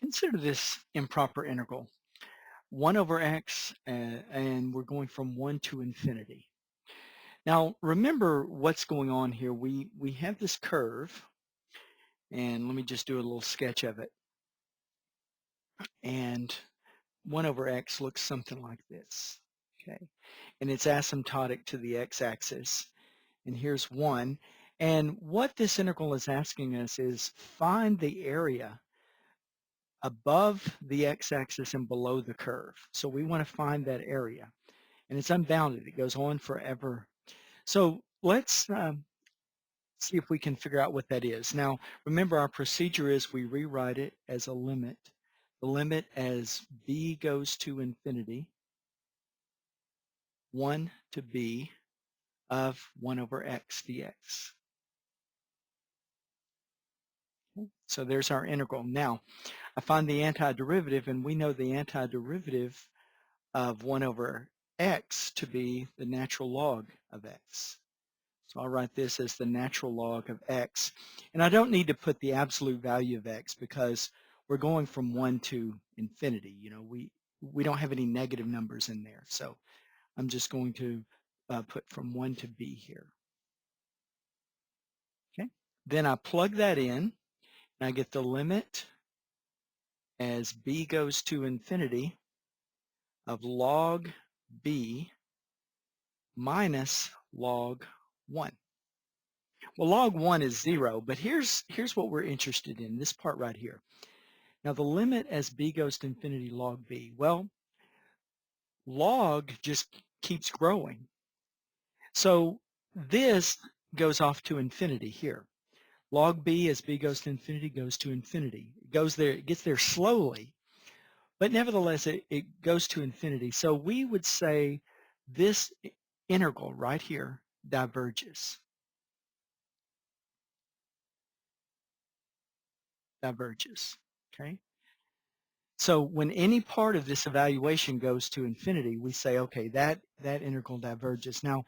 Consider this improper integral, 1 over x, and we're going from 1 to infinity. Now, remember what's going on here. We have this curve, and let me just do a little sketch of it. And 1 over x looks something like this, okay? And it's asymptotic to the x-axis. And here's 1. And what this integral is asking us is find the area above the x-axis and below the curve. So we want to find that area. And it's unbounded. It goes on forever. So let's see if we can figure out what that is. Now, remember our procedure is we rewrite it as a limit. The limit as b goes to infinity, 1 to b of 1 over x dx. So there's our integral. Now, I find the antiderivative, and we know the antiderivative of 1 over x to be the natural log of x. So I'll write this as the natural log of x. And I don't need to put the absolute value of x because we're going from 1 to infinity. You know, we don't have any negative numbers in there. So I'm just going to put from 1 to b here. Okay. Then I plug that in, and I get the limit as b goes to infinity of log b minus log 1. Well, log 1 is 0, but here's what we're interested in, this part right here. Now, the limit as b goes to infinity log b. Well, log just keeps growing. So this goes off to infinity here. Log b as b goes to infinity goes to infinity. It goes there, it gets there slowly, but nevertheless, it goes to infinity. So we would say this integral right here diverges. Diverges, okay? So when any part of this evaluation goes to infinity, we say, okay, that integral diverges. Now,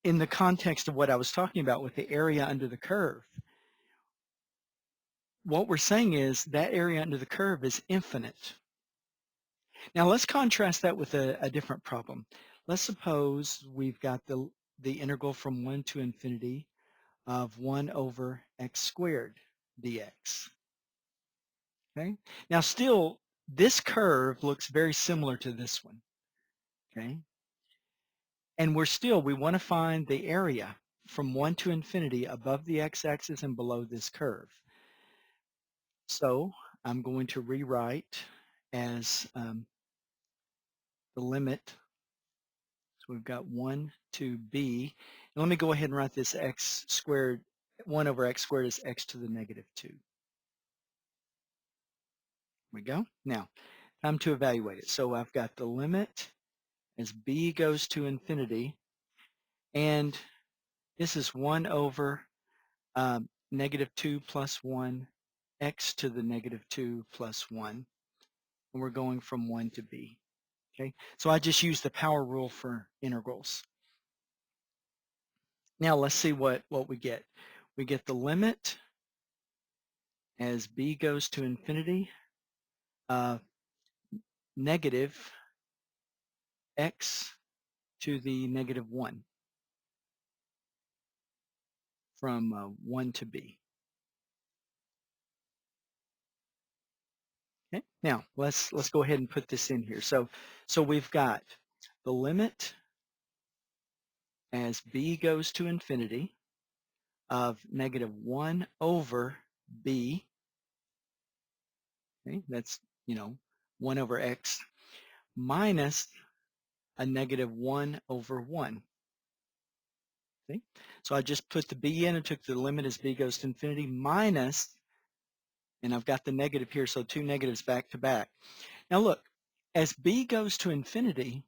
in the context of what I was talking about with the area under the curve, what we're saying is that area under the curve is infinite. Now, let's contrast that with a different problem. Let's suppose we've got the integral from 1 to infinity of 1 over x squared dx. Okay? Now, still, this curve looks very similar to this one. Okay? And we want to find the area from 1 to infinity above the x-axis and below this curve. So I'm going to rewrite as the limit. So we've got 1 to b. And let me go ahead and write this x squared, 1 over x squared is x to the negative 2. There we go. Now, time to evaluate it. So I've got the limit as b goes to infinity, and this is 1 over negative 2 plus 1, x to the negative 2 plus 1, and we're going from 1 to b. Okay, so I just use the power rule for integrals. Now let's see what we get. We get the limit as b goes to infinity of negative x to the negative 1 from 1 to b. Okay, now let's go ahead and put this in here. So we've got the limit as b goes to infinity of negative 1 over b. Okay, that's 1 over x minus a negative 1 over 1. See? So I just put the b in and took the limit as b goes to infinity minus, and I've got the negative here, so two negatives back to back. Now look, as b goes to infinity,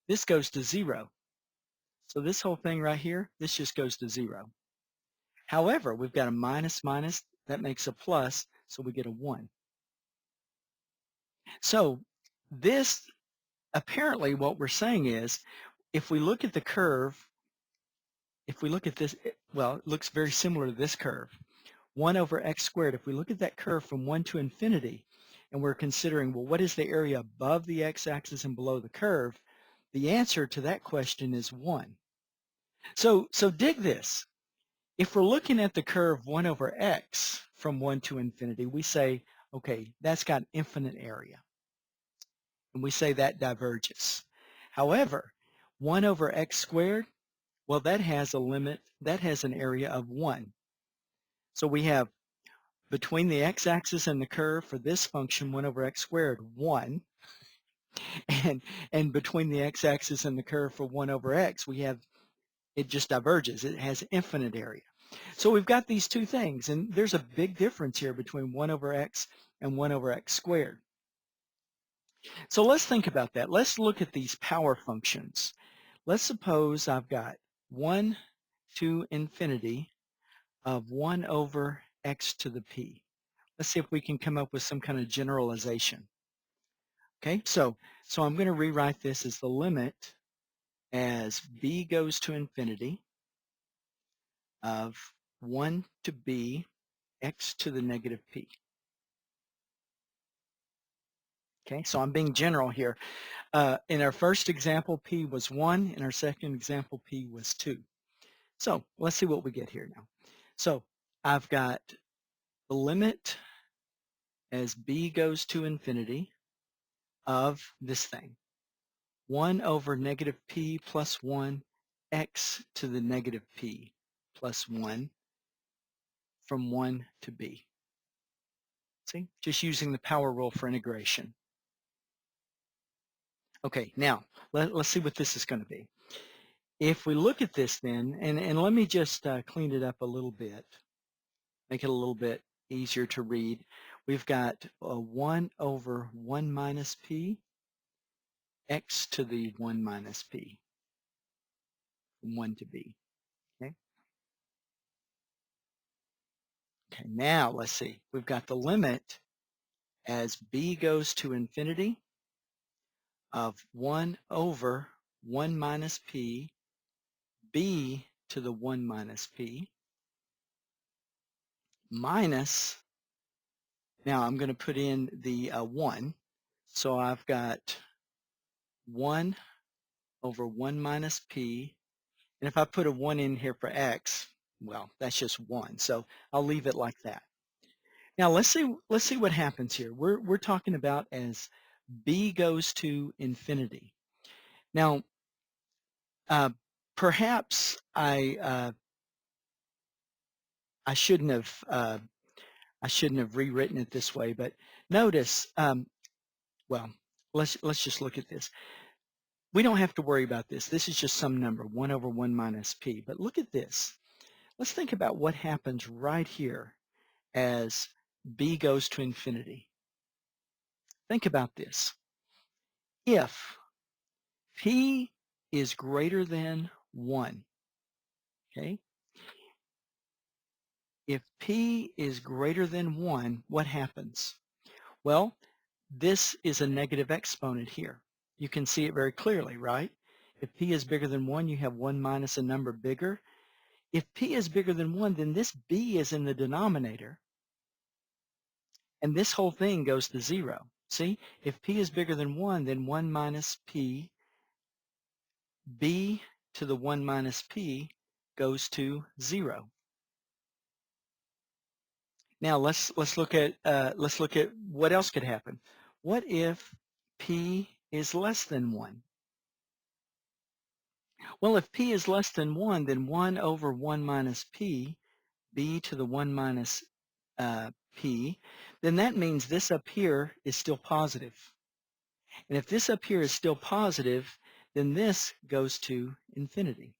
this goes to 0. So this whole thing right here, this just goes to 0. However, we've got a minus minus, that makes a plus, so we get a 1. So this, apparently what we're saying is, if we look at the curve, if we look at this, well, it looks very similar to this curve. 1 over x squared, if we look at that curve from 1 to infinity, and we're considering, well, what is the area above the x-axis and below the curve? The answer to that question is 1. So dig this. If we're looking at the curve 1 over x from 1 to infinity, we say, okay, that's got infinite area. And we say that diverges. However, 1 over x squared, well, that has a limit, that has an area of 1. So we have between the x-axis and the curve for this function, 1 over x squared, 1. And between the x-axis and the curve for 1 over x, we have, it just diverges. It has infinite area. So we've got these two things, and there's a big difference here between 1 over x and 1 over x squared. So let's think about that. Let's look at these power functions. Let's suppose I've got 1 to infinity of 1 over x to the p. Let's see if we can come up with some kind of generalization. Okay, so I'm going to rewrite this as the limit as b goes to infinity of 1 to b x to the negative p. Okay, so I'm being general here. In our first example, p was 1. In our second example, p was 2. So let's see what we get here now. So I've got the limit as b goes to infinity of this thing, 1 over negative p plus 1 x to the negative p plus 1 from 1 to b. See, just using the power rule for integration. Okay, now let's see what this is going to be. If we look at this then, and let me just clean it up a little bit, make it a little bit easier to read. We've got 1 over 1 minus p, x to the 1 minus p, from 1 to b. Okay? Okay, now let's see. We've got the limit as b goes to infinity of 1 over 1 minus p, b to the 1 minus p, minus, now I'm going to put in the 1. So I've got 1 over 1 minus p. And if I put a 1 in here for x, well, that's just 1. So I'll leave it like that. Now let's see what happens here. We're talking about as b goes to infinity. Now, perhaps I shouldn't have rewritten it this way, but notice, well, let's just look at this. We don't have to worry about this. This is just some number, 1 over 1 minus p. But look at this. Let's think about what happens right here as b goes to infinity. Think about this. If p is greater than 1, okay? If p is greater than 1, what happens? Well, this is a negative exponent here. You can see it very clearly, right? If p is bigger than 1, you have 1 minus a number bigger. If p is bigger than 1, then this b is in the denominator, and this whole thing goes to 0. See, if p is bigger than 1, then 1 minus p, b to the 1 minus p goes to 0. Now let's look at what else could happen. What if p is less than 1? Well, if p is less than 1, then 1 over 1 minus p, b to the 1 minus p, then that means this up here is still positive. And if this up here is still positive, then this goes to infinity.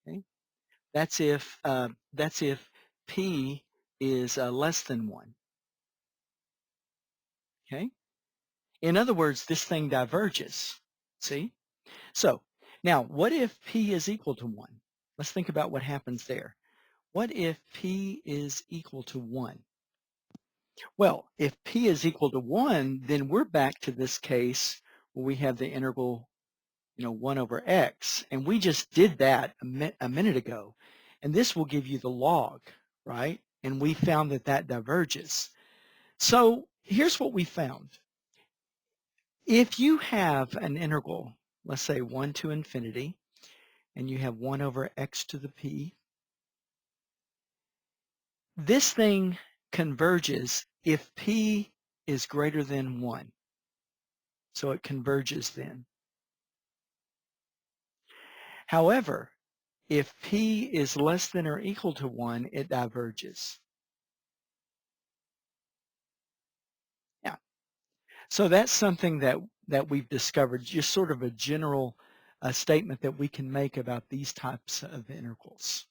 Okay? That's if p is less than 1. Okay? In other words, this thing diverges. See? So now, what if p is equal to 1? Let's think about what happens there. What if p is equal to 1? Well, if p is equal to 1, then we're back to this case where we have the integral, 1 over x. And we just did that a minute ago. And this will give you the log, right? And we found that that diverges. So here's what we found. If you have an integral, let's say 1 to infinity, and you have 1 over x to the p, this thing converges if p is greater than 1. So it converges then. However, if p is less than or equal to 1, it diverges. Yeah. So that's something that we've discovered, just sort of a general statement that we can make about these types of integrals.